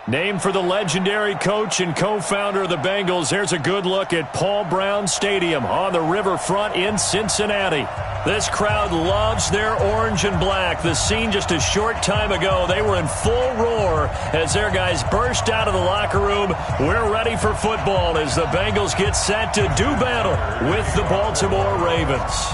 Named for the legendary coach and co-founder of the Bengals, here's a good look at Paul Brown Stadium on the riverfront in Cincinnati. This crowd loves their orange and black. The scene just a short time ago, they were in full roar as their guys burst out of the locker room. We're ready for football as the Bengals get set to do battle with the Baltimore Ravens.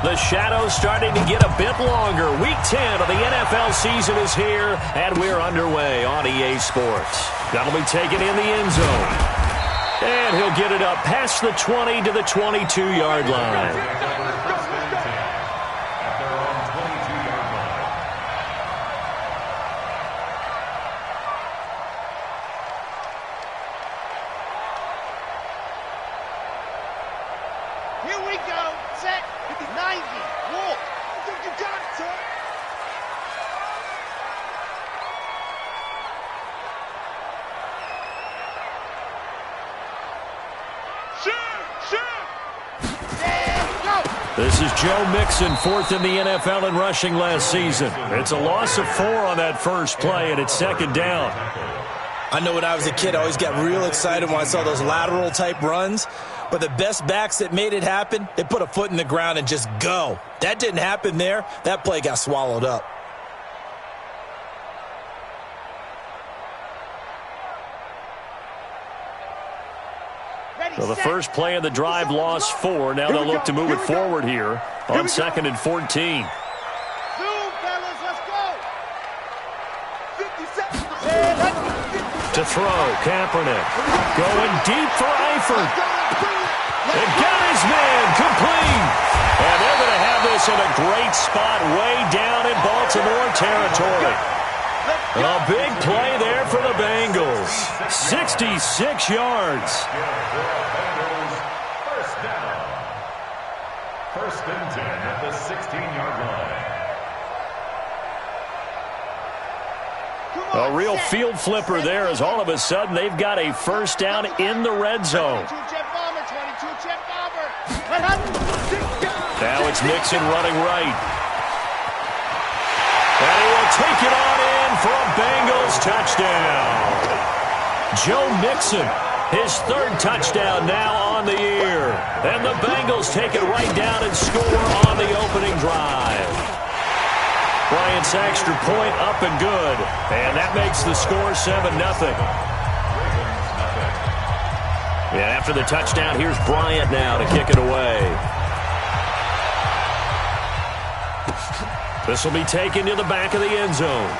The shadow's starting to get a bit longer. Week 10 of the NFL season is here, and we're underway on EA Sports. That'll be taken in the end zone. And he'll get it up past the 20 to the 22-yard line. This is Joe Mixon, fourth in the NFL in rushing last season. It's a loss of 4 on that first play, and it's second down. I know when I was a kid, I always got real excited when I saw those lateral-type runs. But the best backs that made it happen, they put a foot in the ground and just go. That didn't happen there. That play got swallowed up. So the first play of the drive lost 4. Now they'll look to move it forward here on 2nd and 14. Zoom, fellas, let's go. 50 seconds. To throw, Kaepernick. Going deep for Eifert. And got his man complete. And they're going to have this in a great spot way down in Baltimore territory. A big play there for the Bengals. 66 yards. First and 10 at the 16-yard line. A real field flipper there as all of a sudden they've got a first down in the red zone. Now it's Mixon running right. And he will take it on in for a Bengals touchdown. Joe Mixon, his 3rd touchdown now on the year. And the Bengals take it right down and score on the opening drive. Bryant's extra point up and good. And that makes the score 7-0. Yeah, after the touchdown, here's Bryant now to kick it away. This will be taken to the back of the end zone.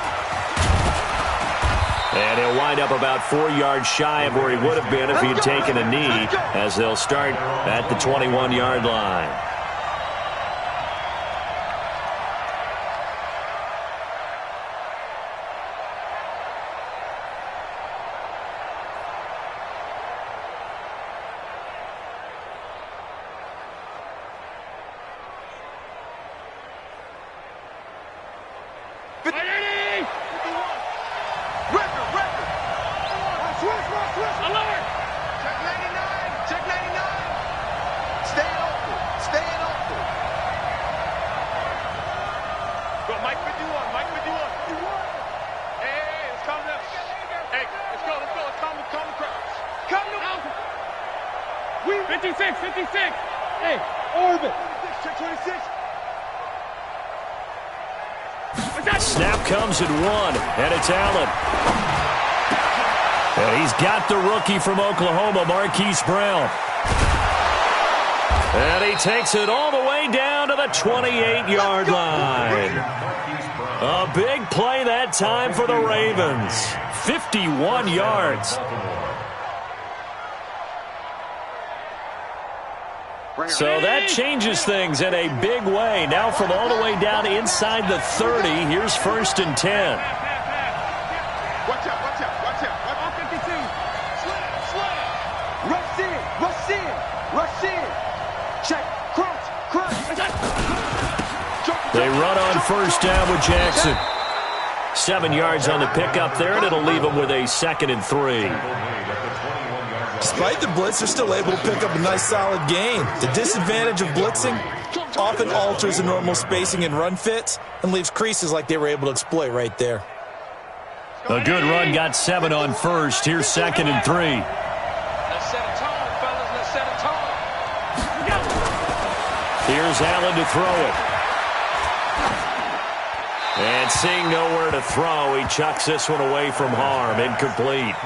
And he'll wind up about 4 yards shy of where he would have been if he had taken a knee, as they'll start at the 21-yard line. Snap comes at 1, and it's Allen. And he's got the rookie from Oklahoma, Marquise Brown. And he takes it all the way down to the 28-yard line. A big play that time for the Ravens. 51 yards. So that changes things in a big way. Now from all the way down inside the 30, here's 1st and 10. Watch out, watch out, watch out. All 52. Slam. Rush in, rush in, rush in. Check, crunch. They run on first down with Jackson. 7 yards on the pickup there, and it'll leave them with a 2nd and 3. Despite the blitz, they're still able to pick up a nice solid gain. The disadvantage of blitzing often alters the normal spacing and run fits and leaves creases like they were able to exploit right there. A good run got 7 on first. Here's 2nd and 3. Let's set a tone, fellas. Let's set a tone. Here's Allen to throw it. And seeing nowhere to throw, he chucks this one away from harm. Incomplete.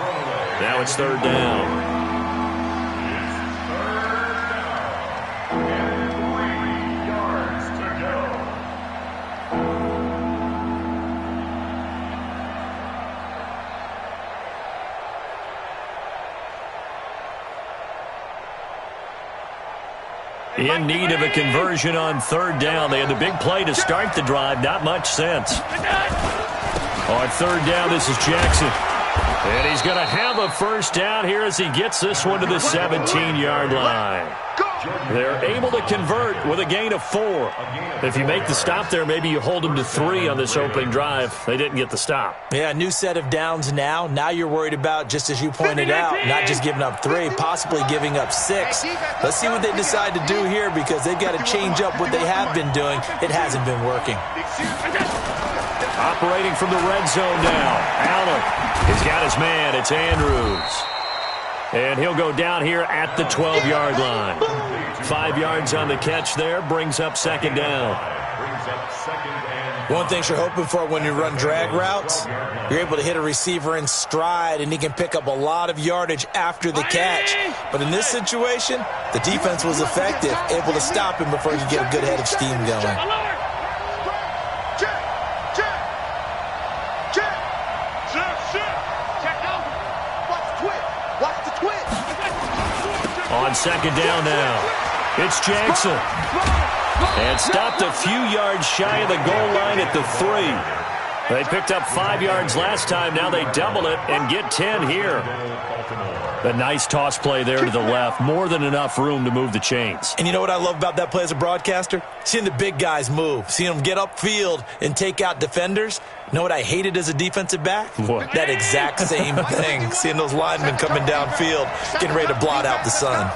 Now it's 3rd down. In need of a conversion on 3rd down. They had the big play to start the drive. Not much sense. On 3rd down, this is Jackson. And he's going to have a first down here as he gets this one to the 17-yard line. They're able to convert with a gain of 4. If you make the stop there, maybe you hold them to 3 on this opening drive. They didn't get the stop. Yeah, new set of downs now. Now you're worried about, just as you pointed out, not just giving up 3, possibly giving up 6. Let's see what they decide to do here because they've got to change up what they have been doing. It hasn't been working. Operating from the red zone now. Allen. He's got his man. It's Andrews. And he'll go down here at the 12-yard line. 5 yards on the catch there. Brings up 2nd down. One thing you're hoping for when you run drag routes, you're able to hit a receiver in stride, and he can pick up a lot of yardage after the catch. But in this situation, the defense was effective, able to stop him before he could get a good head of steam going. On 2nd down now, it's Jackson. And stopped a few yards shy of the goal line at the 3. They picked up 5 yards last time. Now they double it and get 10 here. A nice toss play there to the left. More than enough room to move the chains. And you know what I love about that play as a broadcaster? Seeing the big guys move. Seeing them get upfield and take out defenders. You know what I hated as a defensive back? What? That exact same thing. Seeing those linemen coming downfield, getting ready to blot out the sun.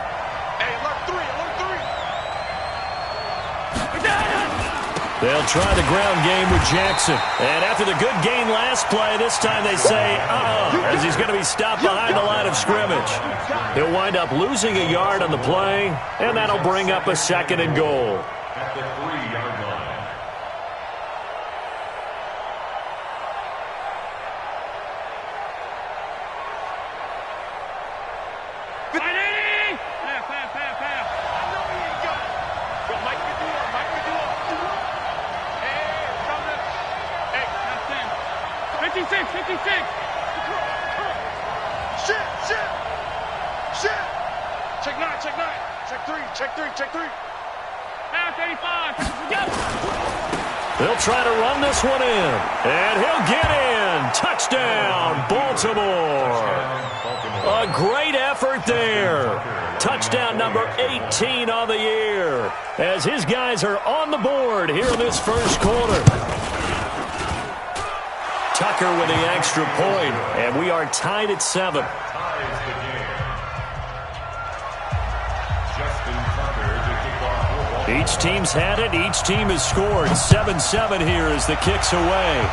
They'll try the ground game with Jackson. And after the good gain last play, this time they say, as he's going to be stopped behind the line of scrimmage. He'll wind up losing a yard on the play, and that'll bring up a 2nd and goal. At the 3-yard line. They'll try to run this one in, and he'll get in. Touchdown, Baltimore. A great effort there. Touchdown number 18 on the year as his guys are on the board here in this first quarter. Tucker with the extra point, and we are tied at 7. Each team's had it. Each team has scored. 7-7 here as the kick's away.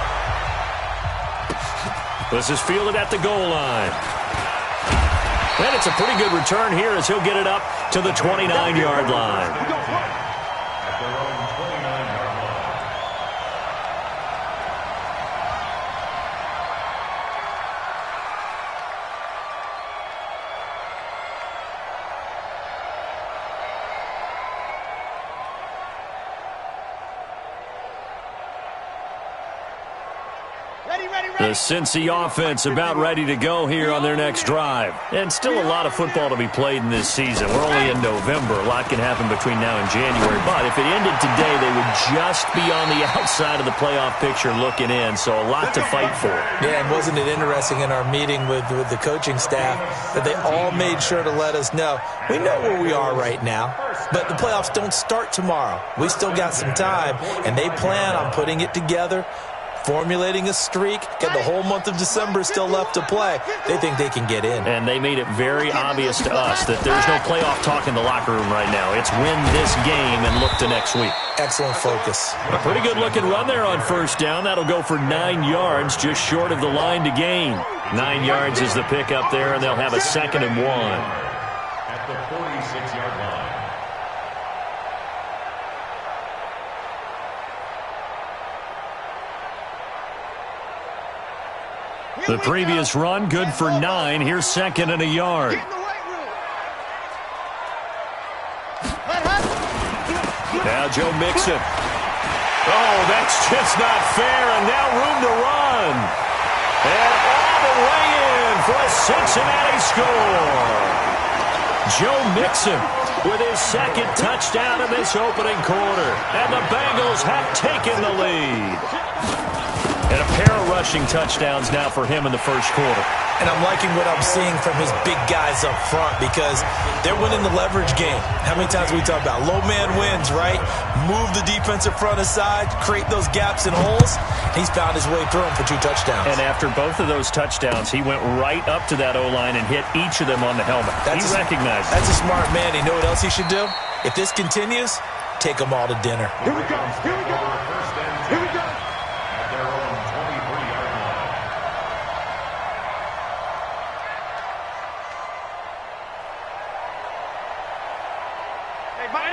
This is fielded at the goal line. And it's a pretty good return here as he'll get it up to the 29-yard line. The Cincy offense about ready to go here on their next drive. And still a lot of football to be played in this season. We're only in November. A lot can happen between now and January. But if it ended today, they would just be on the outside of the playoff picture looking in. So a lot to fight for. Yeah, and wasn't it interesting in our meeting with the coaching staff that they all made sure to let us know, we know where we are right now, but the playoffs don't start tomorrow. We still got some time, and they plan on putting it together formulating a streak, got the whole month of December still left to play. They think they can get in. And they made it very obvious to us that there's no playoff talk in the locker room right now. It's win this game and look to next week. Excellent focus. A pretty good-looking run there on first down. That'll go for 9 yards, just short of the line to gain. 9 yards is the pickup there, and they'll have a 2nd and 1. At the 46-yard line. The previous run, good for 9. Here's 2nd and a yard. Now Joe Mixon. Oh, that's just not fair, and now room to run. And all the way in for a Cincinnati score. Joe Mixon with his 2nd touchdown in this opening quarter. And the Bengals have taken the lead. And a pair of rushing touchdowns now for him in the first quarter. And I'm liking what I'm seeing from his big guys up front because they're winning the leverage game. How many times we talk about low man wins, right? Move the defensive front aside, create those gaps and holes. He's found his way through them for 2 touchdowns. And after both of those touchdowns, he went right up to that O-line and hit each of them on the helmet. He recognized it. That's a smart man. You know what else he should do? If this continues, take them all to dinner. Here we go. Here we go. Here we go.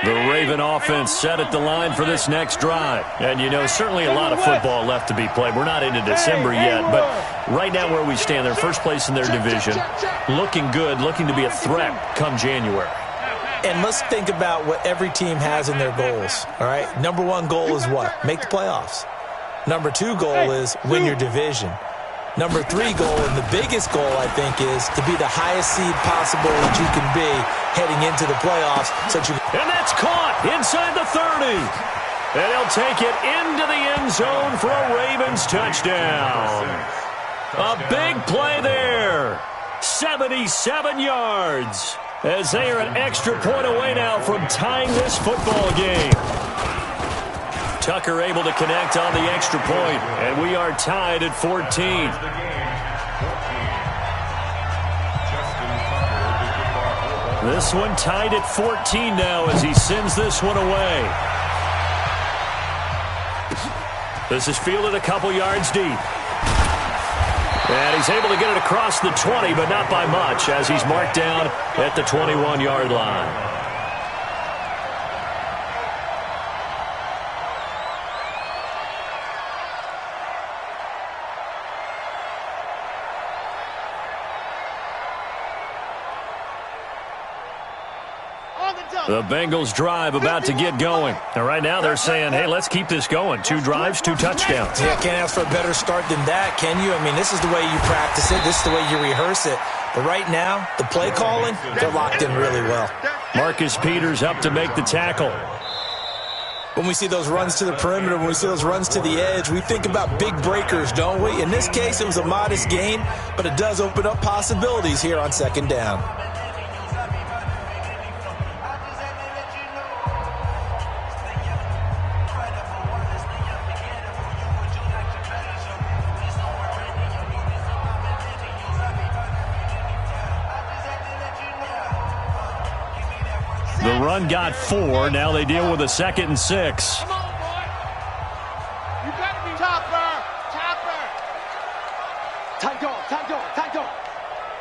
The Raven offense set at the line for this next drive. And, you know, certainly a lot of football left to be played. We're not into December yet, but right now where we stand, they're first place in their division. Looking good, looking to be a threat come January. And let's think about what every team has in their goals, all right? Number 1 goal is what? Make the playoffs. Number 2 goal is win your division. Number 3 goal, and the biggest goal, I think, is to be the highest seed possible that you can be heading into the playoffs. And that's caught inside the 30. And he'll take it into the end zone for a Ravens touchdown. A big play there. 77 yards. As they are an extra point away now from tying this football game. Tucker able to connect on the extra point, and we are tied at 14. This one tied at 14 now as he sends this one away. This is fielded a couple yards deep. And he's able to get it across the 20, but not by much as he's marked down at the 21-yard line. The Bengals drive about to get going. And right now they're saying, hey, let's keep this going. 2 drives, 2 touchdowns. Yeah, can't ask for a better start than that, can you? I mean, this is the way you practice it. This is the way you rehearse it. But right now, the play calling, they're locked in really well. Marcus Peters up to make the tackle. When we see those runs to the perimeter, when we see those runs to the edge, we think about big breakers, don't we? In this case, it was a modest gain, but it does open up possibilities here on 2nd down. The run got 4. Now they deal with a 2nd and 6. Come on, boy. You better be Topper. Tight dog.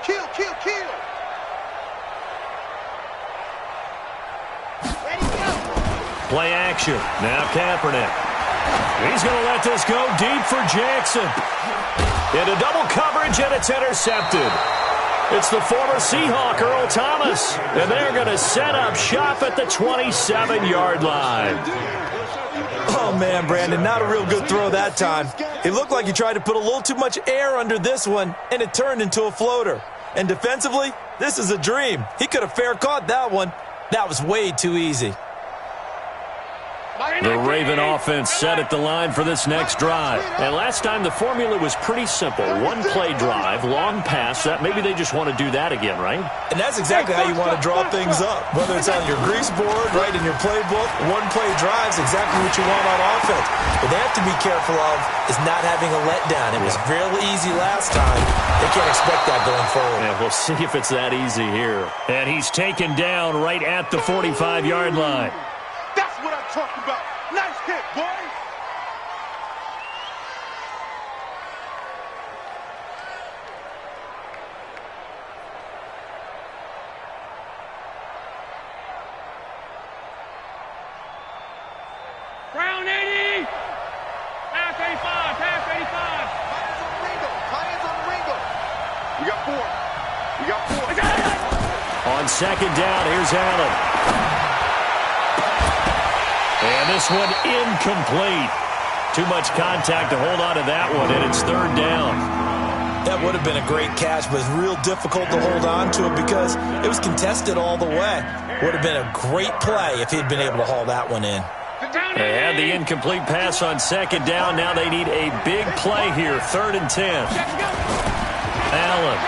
Kill. Ready, go. Play action. Now Kaepernick. He's going to let this go deep for Jackson. Into double coverage, and it's intercepted. It's the former Seahawk, Earl Thomas. And they're going to set up shop at the 27-yard line. Oh, man, Brandon, not a real good throw that time. It looked like he tried to put a little too much air under this one, and it turned into a floater. And defensively, this is a dream. He could have fair caught that one. That was way too easy. The Raven offense set at the line for this next drive. And last time the formula was pretty simple. One play drive, long pass. That maybe they just want to do that again, right? And that's exactly how you want to draw things up. Whether it's on your grease board, right, in your playbook, one play drive is exactly what you want on offense. What they have to be careful of is not having a letdown. It was real easy last time. They can't expect that going forward. Yeah, we'll see if it's that easy here. And he's taken down right at the 45-yard line. That's what I'm talking about. Nice hit, boy. Brown 80. Pass 85. Pass 85. Lions on the Ringo. Lions on the Ringo. We got four. We got four. On second down, here's Allen. And this one incomplete. Too much contact to hold on to that one, and it's third down. That would have been a great catch, but it's real difficult to hold on to it because it was contested all the way. Would have been a great play if he'd been able to haul that one in. They had the incomplete pass on second down. Now they need a big play here, 3rd and 10. Allen.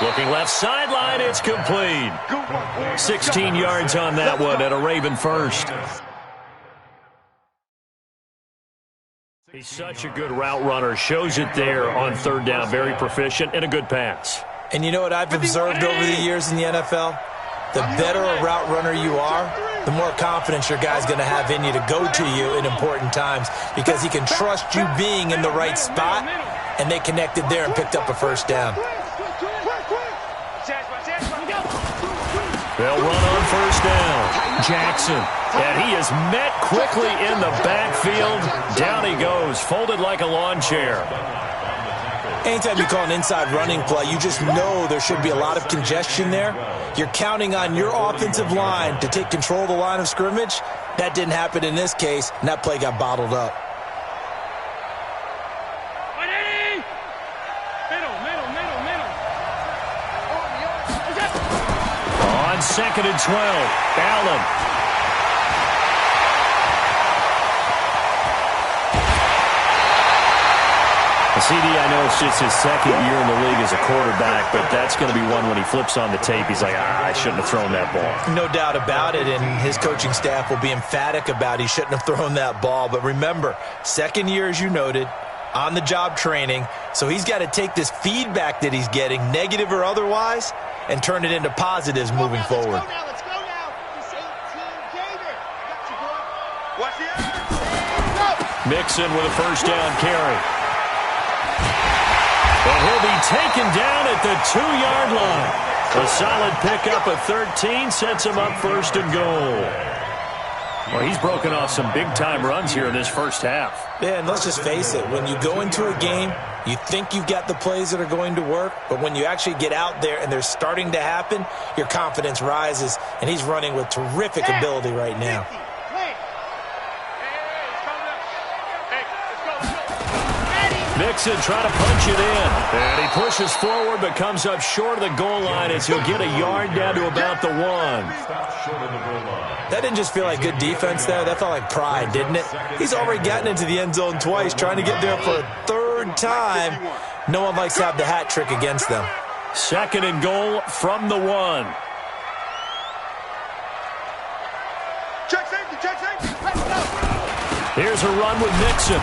Looking left sideline, it's complete. 16 yards on that one at a Raven first. He's such a good route runner. Shows it there on third down. Very proficient and a good pass. And you know what I've observed over the years in the NFL? The better a route runner you are, the more confidence your guy's going to have in you to go to you in important times because he can trust you being in the right spot, and they connected there and picked up a first down. They'll run on first down. Jackson. And he is met quickly in the backfield. Down he goes, folded like a lawn chair. Anytime you call an inside running play, you just know there should be a lot of congestion there. You're counting on your offensive line to take control of the line of scrimmage. That didn't happen in this case, and that play got bottled up. On 2nd and 12, Allen. CD, I know it's just his second year in the league as a quarterback, but that's going to be one when he flips on the tape. He's like, I shouldn't have thrown that ball. No doubt about it, and his coaching staff will be emphatic about he shouldn't have thrown that ball. But remember, second year, as you noted, on-the-job training, so he's got to take this feedback that he's getting, negative or otherwise, and turn it into positives moving forward. Let's go now. This 18 gamer. Got you, boy. Watch the Mixon with a first down carry. And he'll be taken down at the 2-yard line. A solid pickup of 13 sets him up 1st and goal. Well, he's broken off some big-time runs here in this first half. Yeah, and let's just face it. When you go into a game, you think you've got the plays that are going to work, but when you actually get out there and they're starting to happen, your confidence rises, and he's running with terrific ability right now. Mixon trying to punch it in. And he pushes forward but comes up short of the goal line as he'll get a yard down to about the 1. That didn't just feel like good defense there. That felt like pride, didn't it? He's already gotten into the end zone twice, trying to get there for a 3rd time. No one likes to have the hat trick against them. 2nd and goal from the 1. check safety, check safety. Let's go. Here's a run with Mixon.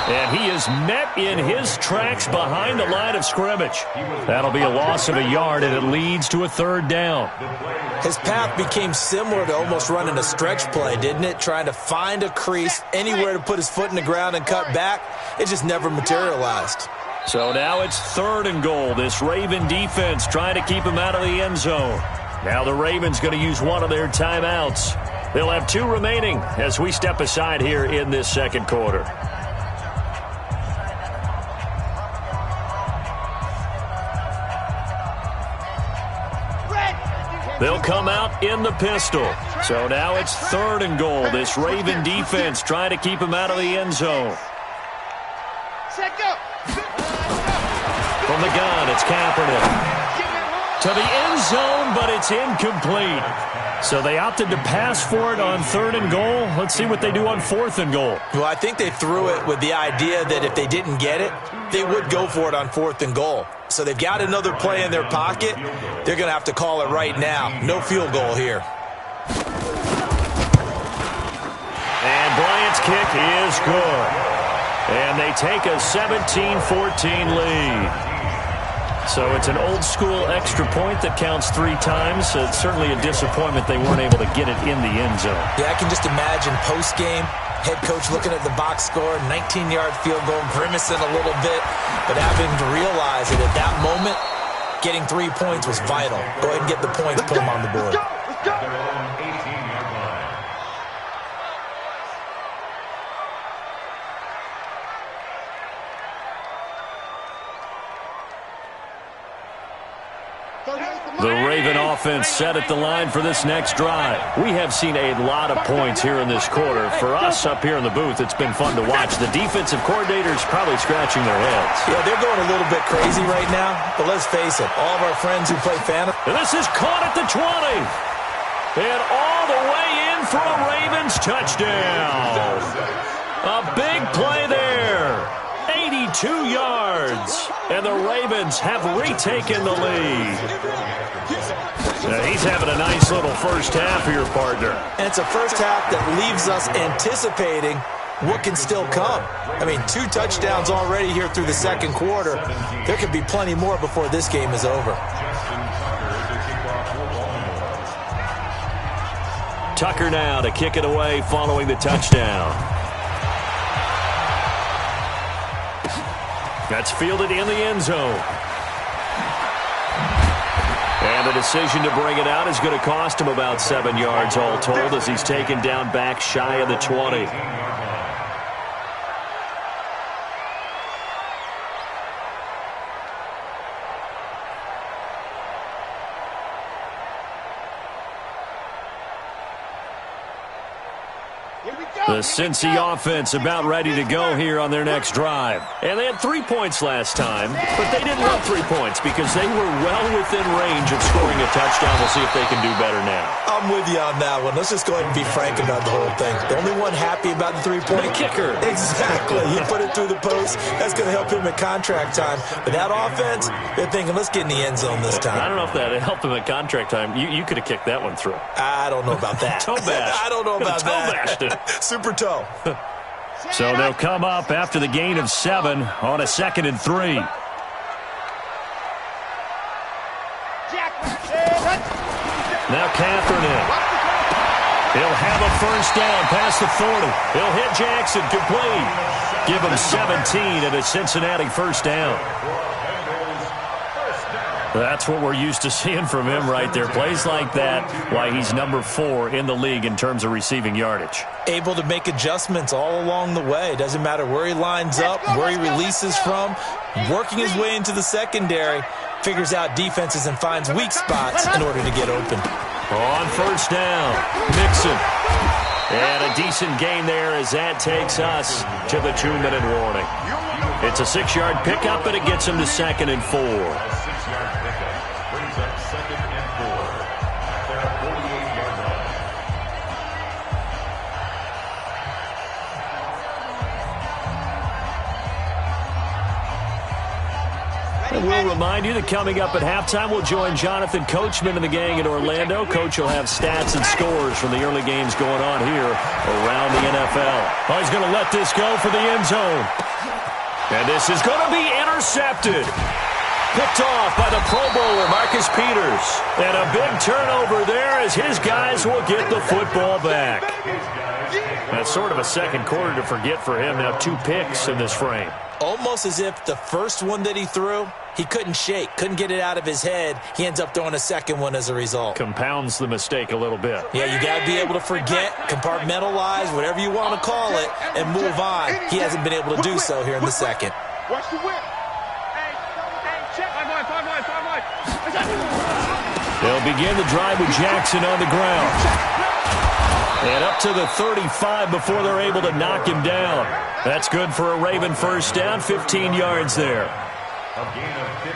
And he is met in his tracks behind the line of scrimmage. That'll be a loss of a yard, and it leads to a 3rd down. His path became similar to almost running a stretch play, didn't it? Trying to find a crease, anywhere to put his foot in the ground and cut back. It just never materialized. So now it's 3rd and goal. This Raven defense trying to keep him out of the end zone. Now the Ravens going to use one of their timeouts. They'll have 2 remaining as we step aside here in this 2nd quarter. They'll come out in the pistol. So now it's 3rd and goal. This Raven defense trying to keep him out of the end zone. Set go. From the gun, it's Kaepernick. To the end zone, but it's incomplete. So they opted to pass for it on 3rd and goal. Let's see what they do on 4th and goal. Well, I think they threw it with the idea that if they didn't get it, they would go for it on 4th and goal. So they've got another play in their pocket. They're going to have to call it right now. No field goal here. And Bryant's kick is good. And they take a 17-14 lead. So it's an old-school extra point that counts 3 times. So it's certainly a disappointment they weren't able to get it in the end zone. Yeah, I can just imagine post-game, head coach looking at the box score, 19-yard field goal, grimacing a little bit, but having to realize that at that moment, getting 3 points was vital. Go ahead and get the points, put them on the board. Let's go. Their own 18-yard line. The Raven offense set at the line for this next drive. We have seen a lot of points here in this quarter. For us up here in the booth, it's been fun to watch. The defensive coordinators probably scratching their heads. Yeah, they're going a little bit crazy right now, but let's face it, all of our friends who play fantasy. This is caught at the 20. And all the way in for a Ravens touchdown. A big play there. 82 yards. And the Ravens have retaken the lead. He's having a nice little first half here, partner. And it's a first half that leaves us anticipating what can still come. I mean, 2 touchdowns already here through the second quarter. There could be plenty more before this game is over. Tucker now to kick it away following the touchdown. That's fielded in the end zone. And the decision to bring it out is going to cost him about 7 yards all told as he's taken down back shy of the 20. The Cincy offense about ready to go here on their next drive. And they had 3 points last time, but they didn't want 3 points because they were well within range of scoring a touchdown. We'll see if they can do better now. I'm with you on that one. Let's just go ahead and be frank about the whole thing. The only one happy about the 3-point kicker. Exactly. He put it through the post. That's going to help him at contract time. But that offense, they're thinking, let's get in the end zone this time. I don't know if that helped him at contract time. You could have kicked that one through. I don't know about that. Toe bash. I don't know about toe bashed it. Super toe. So they'll come up after the gain of 7 on a 2nd and 3. Now Catherine in. He'll have a first down past the 40. He'll hit Jackson complete. Give him 17 and a Cincinnati first down. That's what we're used to seeing from him right there. Plays like that, why he's number 4 in the league in terms of receiving yardage. Able to make adjustments all along the way. Doesn't matter where he lines up, where he releases from. Working his way into the secondary, figures out defenses and finds weak spots in order to get open. On first down, Mixon. And a decent gain there as that takes us to the 2-minute warning. It's a 6-yard pickup, and it gets him to 2nd and 4. Brings up 2nd and 4 at their 48-yard line. And we'll remind you that coming up at halftime, we'll join Jonathan Coachman and the gang in Orlando. Coach will have stats and scores from the early games going on here around the NFL. Oh, he's going to let this go for the end zone. And this is going to be intercepted. Picked off by the Pro Bowler, Marcus Peters. And a big turnover there as his guys will get the football back. That's sort of a second quarter to forget for him. Now 2 picks in this frame. Almost as if the first one that he threw, he couldn't shake, couldn't get it out of his head. He ends up throwing a second one as a result. Compounds the mistake a little bit. Yeah, you got to be able to forget, compartmentalize, whatever you want to call it, and move on. He hasn't been able to do so here in the second. Watch the whip. They'll begin the drive with Jackson on the ground. And up to the 35 before they're able to knock him down. That's good for a Raven first down, 15 yards there.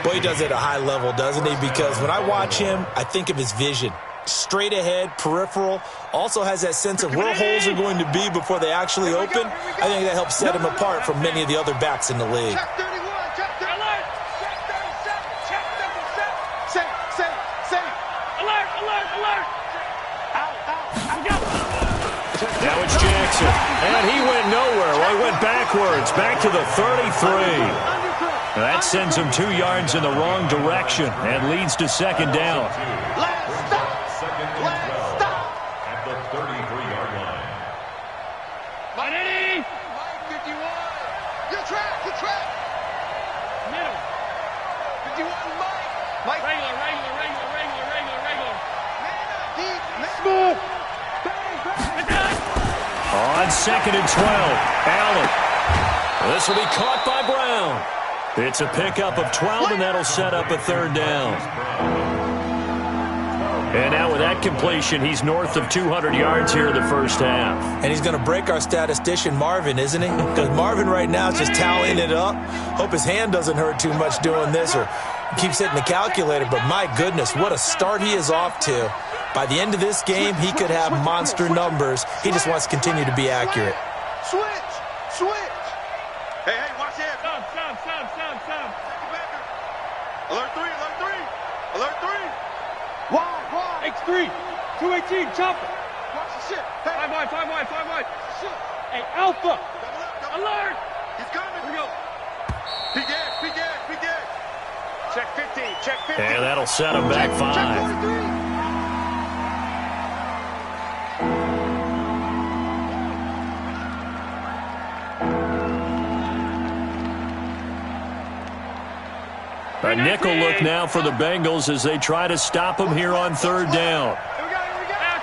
Boy, he does it at a high level, doesn't he? Because when I watch him, I think of his vision. straight ahead, peripheral, also has that sense of where holes are going to be before they actually open. I think that helps set him apart from many of the other backs in the league. Check 31, check 31, check 37, check 37. Say. Alert, alert, alert. Now it's Jackson, and he went nowhere. Well, he went backwards, back to the 33. That sends him 2 yards in the wrong direction and leads to second down. Last stop. At the 33-yard line. Mike, 51. Good track. middle. 51, Mike. Regular. Deep. Smooth. On 2nd and 12, Allen. This will be caught by Brown. It's a pickup of 12, and that'll set up a 3rd down. And now with that completion, he's north of 200 yards here in the first half. And he's going to break our statistician Marvin, isn't he? Because Marvin right now is just tallying it up. Hope his hand doesn't hurt too much doing this or keeps hitting the calculator. But my goodness, what a start he is off to. By the end of this game, he could have monster numbers. He just wants to continue to be accurate. Switch. Hey, watch it. Sub. Alert 3. Wide. X3. 218, chopper. Watch the shit. Hey, 5 wide. shit. Hey, Alpha. Double up. Alert. He's coming. Here we go. Peek gas. Check 15. And that'll set him back 5. Check 43. A nickel look now for the Bengals as they try to stop him here on 3rd down. Here we go. Pass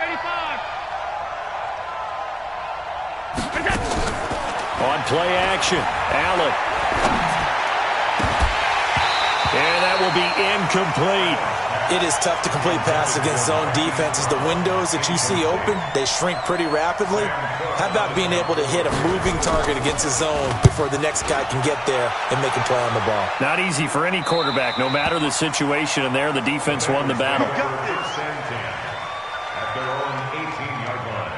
85. On play action, Allen. And that will be incomplete. It is tough to complete pass against zone defenses. The windows that you see open, they shrink pretty rapidly. How about being able to hit a moving target against a zone before the next guy can get there and make a play on the ball? Not easy for any quarterback, no matter the situation, and there the defense won the battle. First and 10 at their own 18-yard line.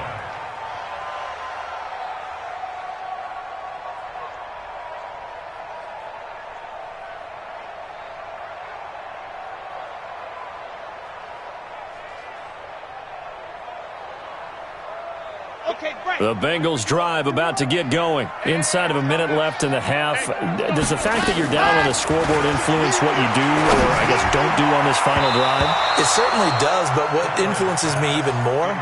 The Bengals drive about to get going. Inside of a minute left in the half. Does the fact that you're down on the scoreboard influence what you do or, I guess, don't do on this final drive? It certainly does, but what influences me even more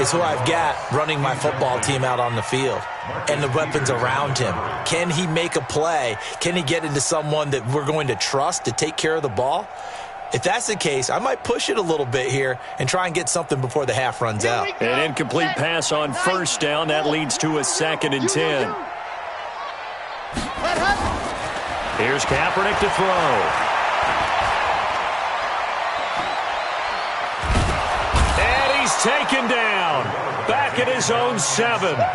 is who I've got running my football team out on the field and the weapons around him. Can he make a play? Can he get into someone that we're going to trust to take care of the ball? If that's the case, I might push it a little bit here and try and get something before the half runs out. An incomplete pass on 1st down. That leads to a 2nd and 10. Here's Kaepernick to throw. And he's taken down. Back at his own 7. That's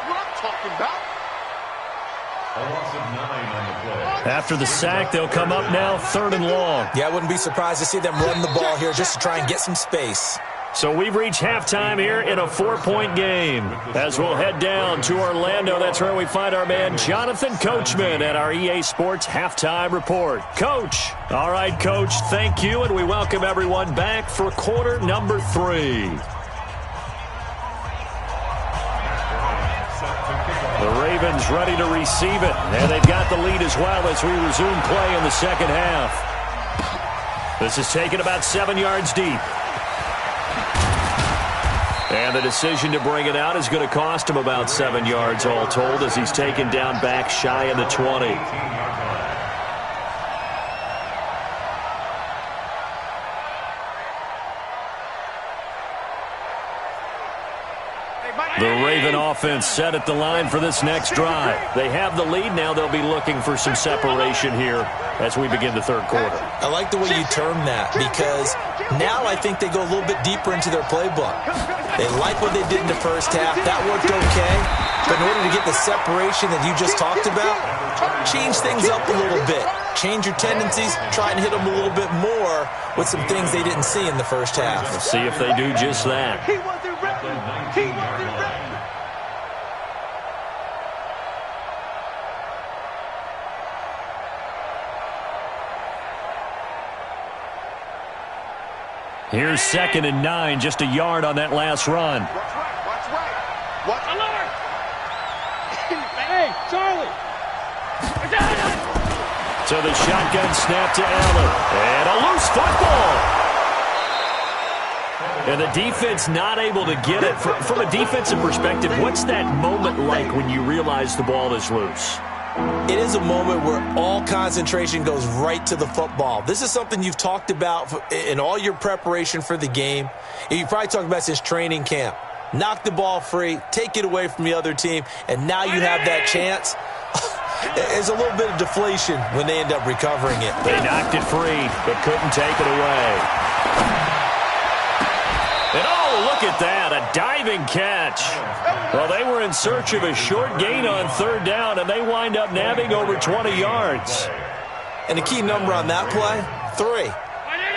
what I'm talking about. A loss of 9 on the play. After the sack, they'll come up now 3rd and long. Yeah, I wouldn't be surprised to see them run the ball here just to try and get some space. So we've reached halftime here in a 4-point game. As we'll head down to Orlando, that's where we find our man Jonathan Coachman at our EA Sports Halftime Report. Coach. All right, Coach, thank you, and we welcome everyone back for quarter number 3. The Ravens ready to receive it, and they've got the lead as well as we resume play in the second half. This is taken about 7 yards deep. And the decision to bring it out is going to cost him about 7 yards all told as he's taken down back shy of the 20. The Raven offense set at the line for this next drive. They have the lead. Now they'll be looking for some separation here as we begin the 3rd quarter. I like the way you term that because now I think they go a little bit deeper into their playbook. They like what they did in the first half. That worked okay. But in order to get the separation that you just talked about, change things up a little bit. change your tendencies, try and hit them a little bit more with some things they didn't see in the first half. We'll see if they do just that. He wasn't ready. He wasn't ready. Here's 2nd and 9, just a yard on that last run. Watch right. Watch right. Watch Alert! Hey, Charlie! So the shotgun snap to Allen. And a loose football. And the defense not able to get it. From a defensive perspective, what's that moment like when you realize the ball is loose? It is a moment where all concentration goes right to the football. This is something you've talked about in all your preparation for the game. You probably talked about since training camp. Knock the ball free, take it away from the other team, and now you have that chance. There's a little bit of deflation when they end up recovering it. They knocked it free, but couldn't take it away. And oh, look at that, a diving catch. Well, they were in search of a short gain on 3rd down, and they wind up nabbing over 20 yards. And the key number on that play, 3.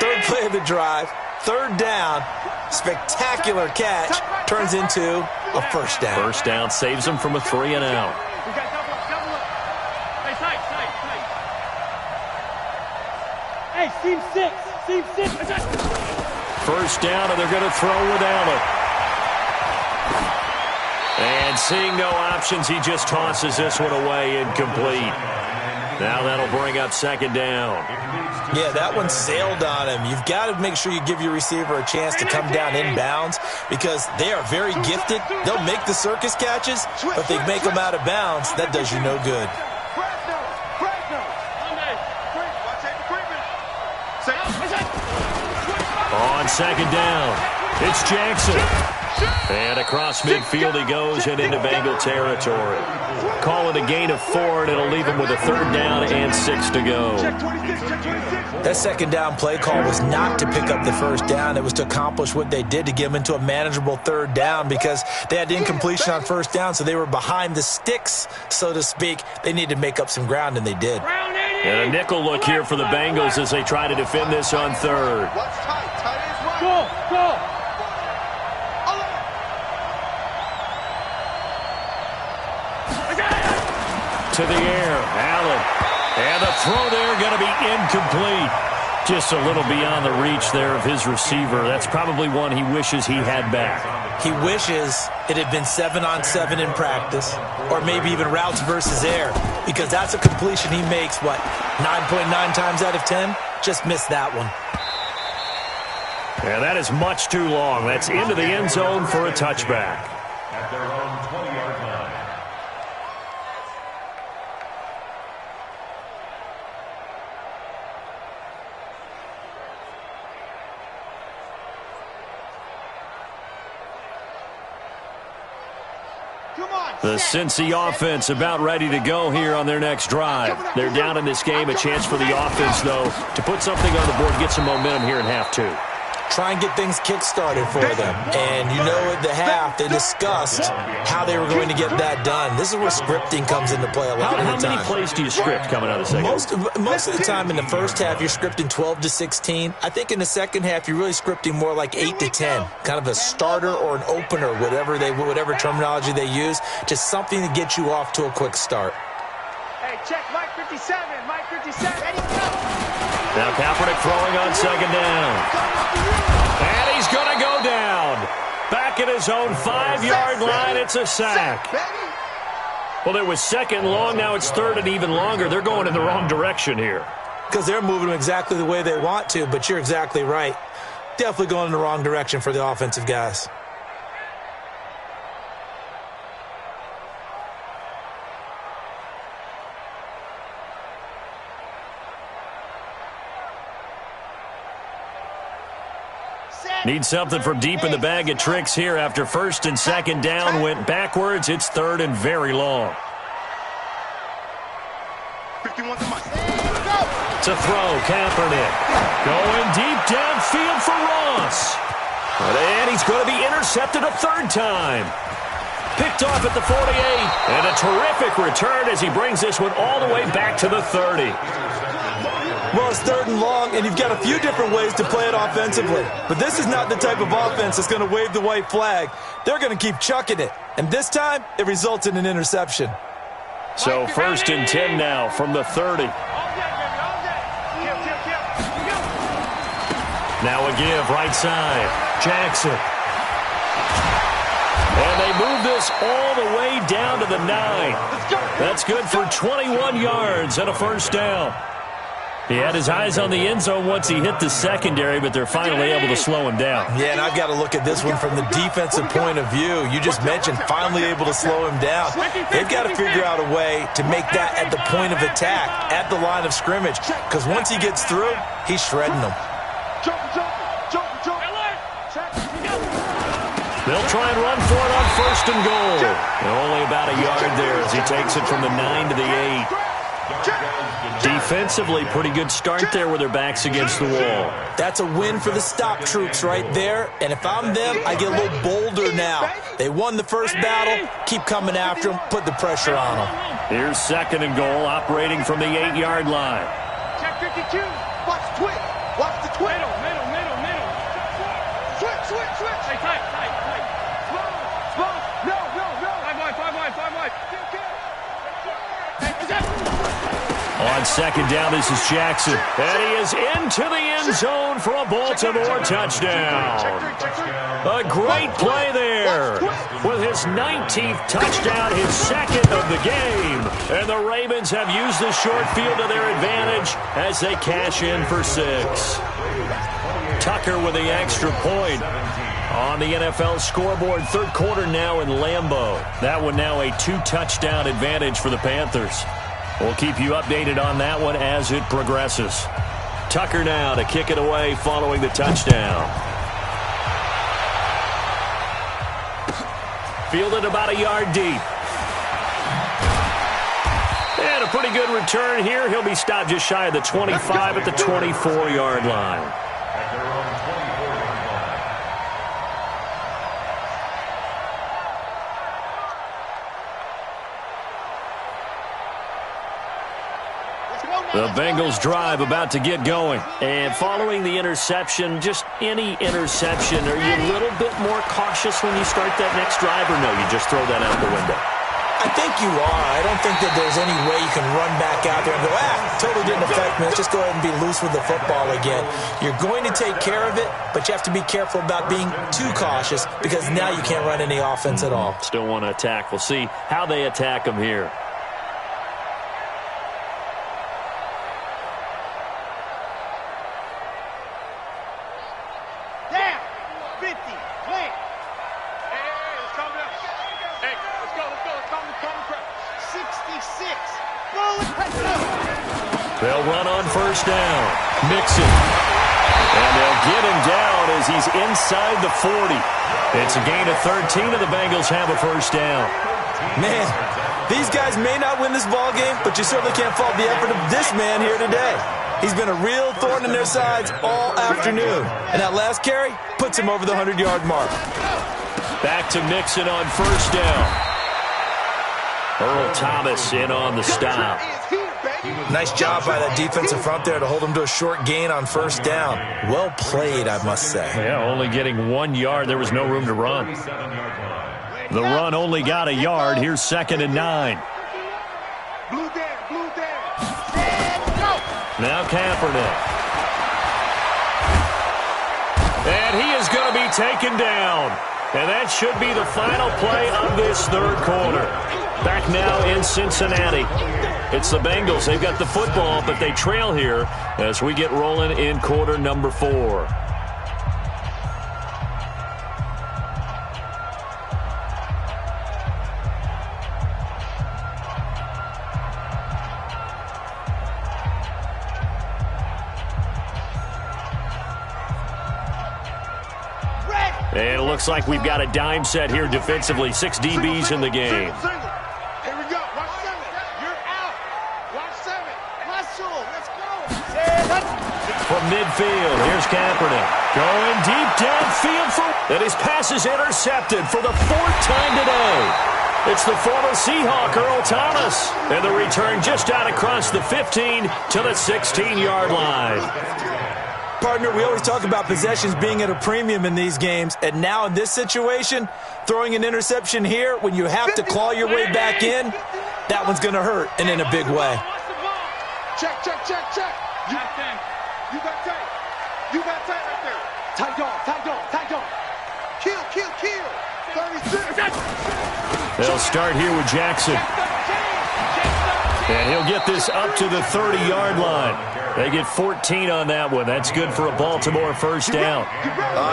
3rd play of the drive, 3rd down, spectacular catch, turns into a 1st down. 1st down saves them from a 3 and out. We got double up. Hey, tight. Hey, seam 6. 1st down, and they're going to throw with Allen. And seeing no options, he just tosses this one away, incomplete. Now that'll bring up 2nd down. Yeah, that one sailed on him. You've got to make sure you give your receiver a chance to come down inbounds because they are very gifted. They'll make the circus catches, but if they make them out of bounds, that does you no good. On 2nd down, it's Jackson. And across midfield he goes and into Bengal territory. Call it a gain of 4, and it'll leave him with a 3rd down and 6 to go. That 2nd down play call was not to pick up the 1st down. It was to accomplish what they did to get them into a manageable 3rd down because they had incompletion on 1st down, so they were behind the sticks, so to speak. They needed to make up some ground, and they did. And a nickel look here for the Bengals as they try to defend this on 3rd. Go! To the air, Allen. And the throw there going to be incomplete. Just a little beyond the reach there of his receiver. That's probably one he wishes he had back. He wishes it had been 7-on-7 in practice, or maybe even routes versus air, because that's a completion he makes, 9.9 times out of 10? Just missed that one. Yeah, that is much too long. That's into the end zone for a touchback. At their own 20-yard line. The Cincy offense about ready to go here on their next drive. They're down in this game. A chance for the offense, though, to put something on the board, get some momentum here in half 2. Try and get things kick-started for them. And you know at the half, they discussed how they were going to get that done. This is where scripting comes into play a lot of the time. How many plays do you script coming out of the second? Most of the time in the first half, you're scripting 12 to 16. I think in the second half, you're really scripting more like 8 to 10. Kind of a starter or an opener, whatever terminology they use. Just something to get you off to a quick start. Hey, check Mike 57. Mike 57. Now Kaepernick throwing on 2nd down. And he's going to go down. Back at his own 5-yard line, it's a sack. Well, it was 2nd long, now it's 3rd and even longer. They're going in the wrong direction here. Because they're moving exactly the way they want to, but you're exactly right. Definitely going in the wrong direction for the offensive guys. Need something from deep in the bag of tricks here after 1st and 2nd down went backwards. It's 3rd and very long. 51 to Mike. To throw, Kaepernick. Going deep downfield for Ross. And he's going to be intercepted a 3rd time. Picked off at the 48. And a terrific return as he brings this one all the way back to the 30. Well, it's 3rd and long, and you've got a few different ways to play it offensively. But this is not the type of offense that's going to wave the white flag. They're going to keep chucking it. And this time, it results in an interception. So 1st and 10 now from the 30. Now a give, right side. Jackson. And they move this all the way down to the 9. That's good for 21 yards and a 1st down. He had his eyes on the end zone once he hit the secondary, but they're finally able to slow him down. Yeah, and I've got to look at this one from the defensive point of view. You just mentioned finally able to slow him down. They've got to figure out a way to make that at the point of attack, at the line of scrimmage, because once he gets through, he's shredding them. They'll try and run for it on 1st and goal. And only about a yard there as he takes it from the 9 to the 8. Defensively, pretty good start there with their backs against the wall. That's a win for the stop troops right there. And if I'm them, I get a little bolder now. They won the first battle. Keep coming after them. Put the pressure on them. Here's 2nd and goal, operating from the 8-yard line. Check 52. Watch the twitch. Watch the twitch. Middle. Switch. Hey, tight. Slow. No. 5 wide. On 2nd down, this is Jackson. And he is into the end zone for a Baltimore touchdown. A great play there with his 19th touchdown, his 2nd of the game. And the Ravens have used the short field to their advantage as they cash in for 6. Tucker with the extra point on the NFL scoreboard. 3rd quarter now in Lambeau. That one now a 2-touchdown advantage for the Panthers. We'll keep you updated on that one as it progresses. Tucker now to kick it away following the touchdown. Fielded about a yard deep. And a pretty good return here. He'll be stopped just shy of the 25 at the 24-yard line. The Bengals drive about to get going. And following the interception, just any interception, are you a little bit more cautious when you start that next drive, or no, you just throw that out the window? I think you are. I don't think that there's any way you can run back out there and go, totally didn't affect me. Let's just go ahead and be loose with the football again. You're going to take care of it, but you have to be careful about being too cautious because now you can't run any offense at all. Still want to attack. We'll see how they attack them here. They'll run on 1st down. Mixon. And they'll get him down as he's inside the 40. It's a gain of 13, and the Bengals have a 1st down. Man, these guys may not win this ball game, but you certainly can't fault the effort of this man here today. He's been a real thorn in their sides all afternoon. And that last carry puts him over the 100-yard mark. Back to Mixon on 1st down. Earl Thomas in on the stop. Nice job by that defensive front there to hold him to a short gain on 1st down. Well played, I must say. Yeah, only getting 1 yard. There was no room to run. The run only got a yard. Here's 2nd and 9. Now Kaepernick. And he is going to be taken down. And that should be the final play of this 3rd quarter. Back now in Cincinnati. It's the Bengals. They've got the football, but they trail here as we get rolling in quarter number 4. And it looks like we've got a dime set here defensively. 6 DBs in the game. From midfield, here's Kaepernick. Going deep downfield. And his pass is intercepted for the 4th time today. It's the former Seahawk, Earl Thomas. And the return just out across the 15 to the 16-yard line. Partner, we always talk about possessions being at a premium in these games, and now in this situation, throwing an interception here when you have to claw your way back in, that one's going to hurt, and in a big way. Check, check, check, check. You got tight. You got tight right there. Tight dog, tight dog, tight dog. Kill, kill, kill. 36. They'll start here with Jackson. And he'll get this up to the 30-yard line. They get 14 on that one. That's good for a Baltimore first down.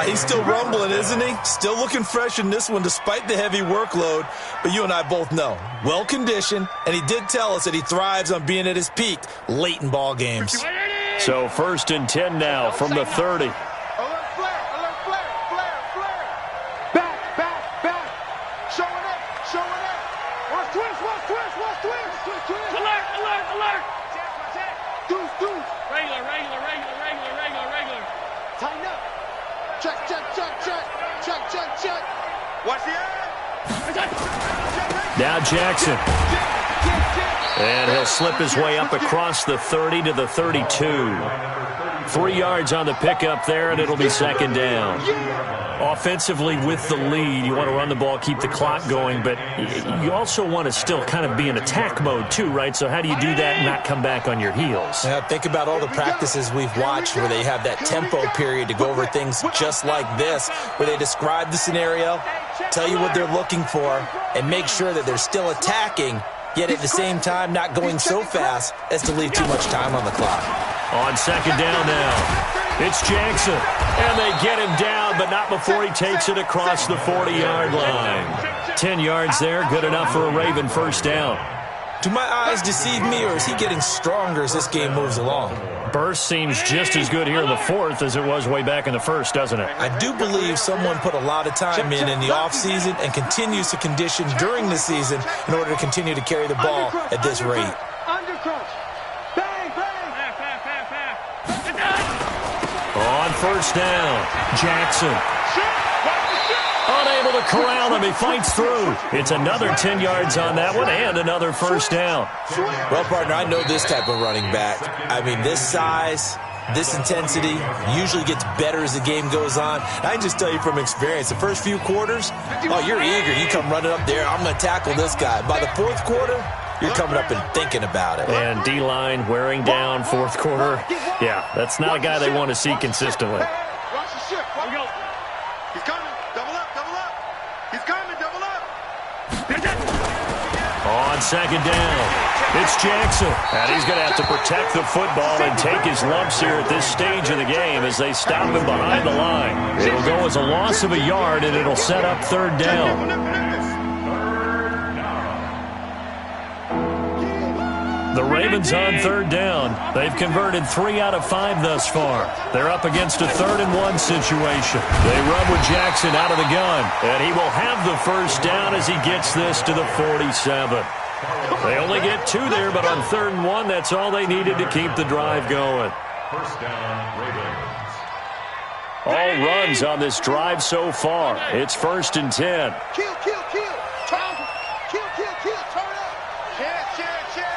He's still rumbling, isn't he? Still looking fresh in this one despite the heavy workload. But you and I both know, well-conditioned, and he did tell us that he thrives on being at his peak late in ball games. So 1st and 10 now from the 30. Alert flare, alert flare, flare, flare. Back, back, back. Showing up, showing up. Watch twist, watch twist, watch twist. Twist, twist. Alert, alert, alert. Deuce, deuce. Regular, regular, regular, regular, regular, regular. Tighten up. Check, check, check, check. Check, check, check. Watch the eye. Now Jackson. And he'll slip his way up across the 30 to the 32. 3 yards on the pickup there, and it'll be 2nd down. Offensively with the lead, you want to run the ball, keep the clock going, but you also want to still kind of be in attack mode too, right? So how do you do that and not come back on your heels? Yeah, think about all the practices we've watched where they have that tempo period to go over things just like this, where they describe the scenario, tell you what they're looking for, and make sure that they're still attacking, yet at the same time not going so fast as to leave too much time on the clock. On 2nd down now, it's Jackson. And they get him down, but not before he takes it across the 40-yard line. 10 yards there, good enough for a Raven first down. Do my eyes deceive me, or is he getting stronger as this game moves along? Burst seems just as good here in the 4th as it was way back in the 1st, doesn't it? I do believe someone put a lot of time in the offseason and continues to condition during the season in order to continue to carry the ball at this rate. Undercrunch. Bang, bang. On 1st down, Jackson. Unable to corral him. He fights through. It's another 10 yards on that one and another first down. Well, partner, I know this type of running back. I mean, this size, this intensity usually gets better as the game goes on. I can just tell you from experience, the first few quarters, oh, you're eager. You come running up there, I'm going to tackle this guy. By the 4th quarter, you're coming up and thinking about it. And D-line wearing down 4th quarter. Yeah, that's not a guy they want to see consistently. Watch the shift. Here we go. He's coming. Double up, double up. He's coming, double up. On 2nd down, it's Jackson. And he's going to have to protect the football and take his lumps here at this stage of the game as they stop him behind the line. It'll go as a loss of a yard, and it'll set up 3rd down. The Ravens on 3rd down. They've converted 3 out of 5 thus far. They're up against a 3rd and 1 situation. They run with Jackson out of the gun, and he will have the first down as he gets this to the 47. They only get 2 there, but on 3rd and 1, that's all they needed to keep the drive going. First down, Ravens. All runs on this drive so far. It's 1st and 10. Kill, kill, kill. Turn. Kill, kill, kill. Turn up. Check, check, check.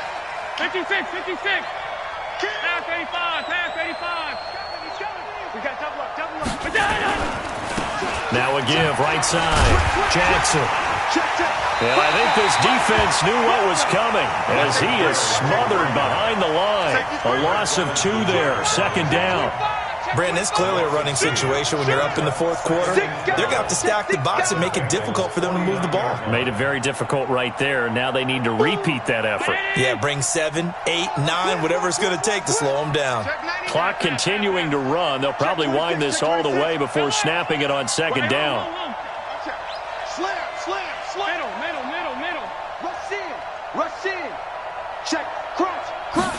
56, 56. Pass 85, pass 85. We got double up, double up. Now a give, right side. Jackson. And I think this defense knew what was coming as he is smothered behind the line. A loss of 2 there, 2nd down. Brandon, it's clearly a running situation when you're up in the 4th quarter. They're going to have to stack the box and make it difficult for them to move the ball. Made it very difficult right there. Now they need to repeat that effort. Yeah, bring 7, 8, 9, whatever it's going to take to slow them down. Clock continuing to run. They'll probably wind this all the way before snapping it on 2nd down. Slam, slam, slam. Middle, middle, middle, middle. Rush in, rush in. Check, crunch, crunch.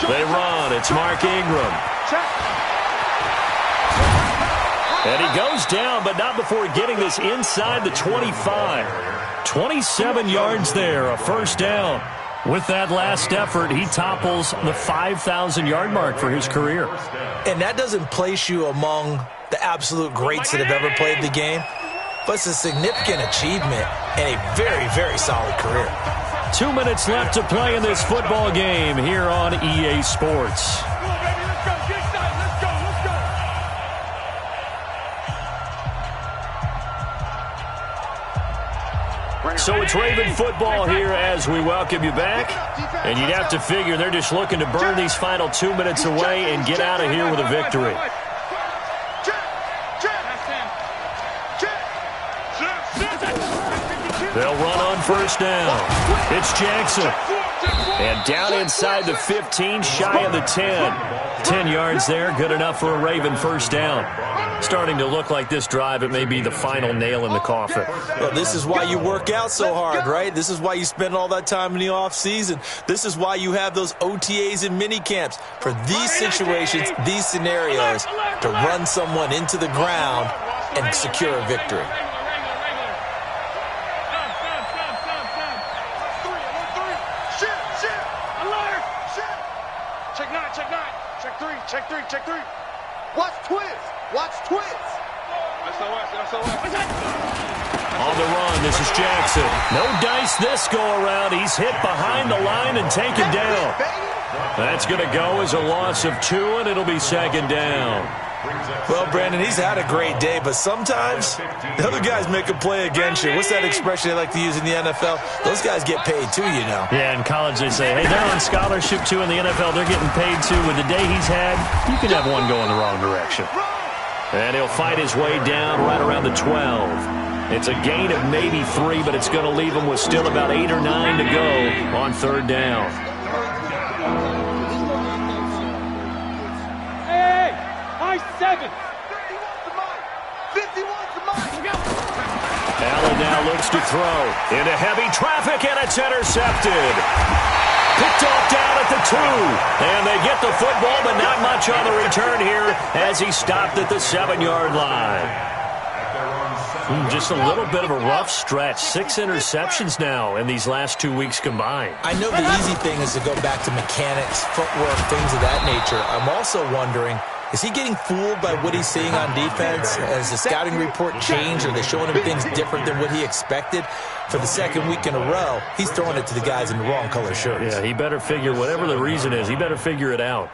They run. It's Mark Ingram. And he goes down, but not before getting this inside the 25. 27 yards there, a first down. With that last effort, he topples the 5,000-yard mark for his career. And that doesn't place you among the absolute greats that have ever played the game. but it's a significant achievement and a very, very solid career. 2 minutes left to play in this football game here on EA Sports. So it's Raven football here as we welcome you back. And you'd have to figure they're just looking to burn these final 2 minutes away and get out of here with a victory. They'll run on first down. It's Jackson. And down inside the 15, shy of the 10. 10 yards there, good enough for a Raven first down. Starting to look like this drive, it may be the final nail in the coffin. Well, this is why you work out so hard, right? This is why you spend all that time in the offseason. This is why you have those OTAs and mini camps for these situations, these scenarios, to run someone into the ground and secure a victory. Check three. Watch twist. Watch twist. On the run, this is Jackson. No dice this go around. He's hit behind the line and taken down. That's going to go as a loss of 2, and it'll be second down. Well, Brandon, he's had a great day, but sometimes the other guys make a play against you. What's that expression they like to use in the NFL? Those guys get paid too, you know. Yeah, in college they say, hey, they're on scholarship too. In the NFL, they're getting paid too. With the day he's had, you can have one go in the wrong direction. And he'll fight his way down right around the 12. It's a gain of maybe 3, but it's going to leave him with still about 8 or 9 to go on third down. Allen now looks to throw into heavy traffic, and it's intercepted. Picked off down at the 2. And they get the football, but not much on the return here as he stopped at the 7-yard line. Just a little bit of a rough stretch. 6 interceptions now in these last 2 weeks combined. I know the easy thing is to go back to mechanics, footwork, things of that nature. I'm also wondering, is he getting fooled by what he's seeing on defense? Has the scouting report changed? Are they showing him things different than what he expected? For the second week in a row, he's throwing it to the guys in the wrong color shirts. Yeah, he better figure, whatever the reason is, he better figure it out.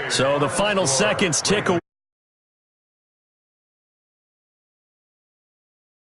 So the final seconds tick away.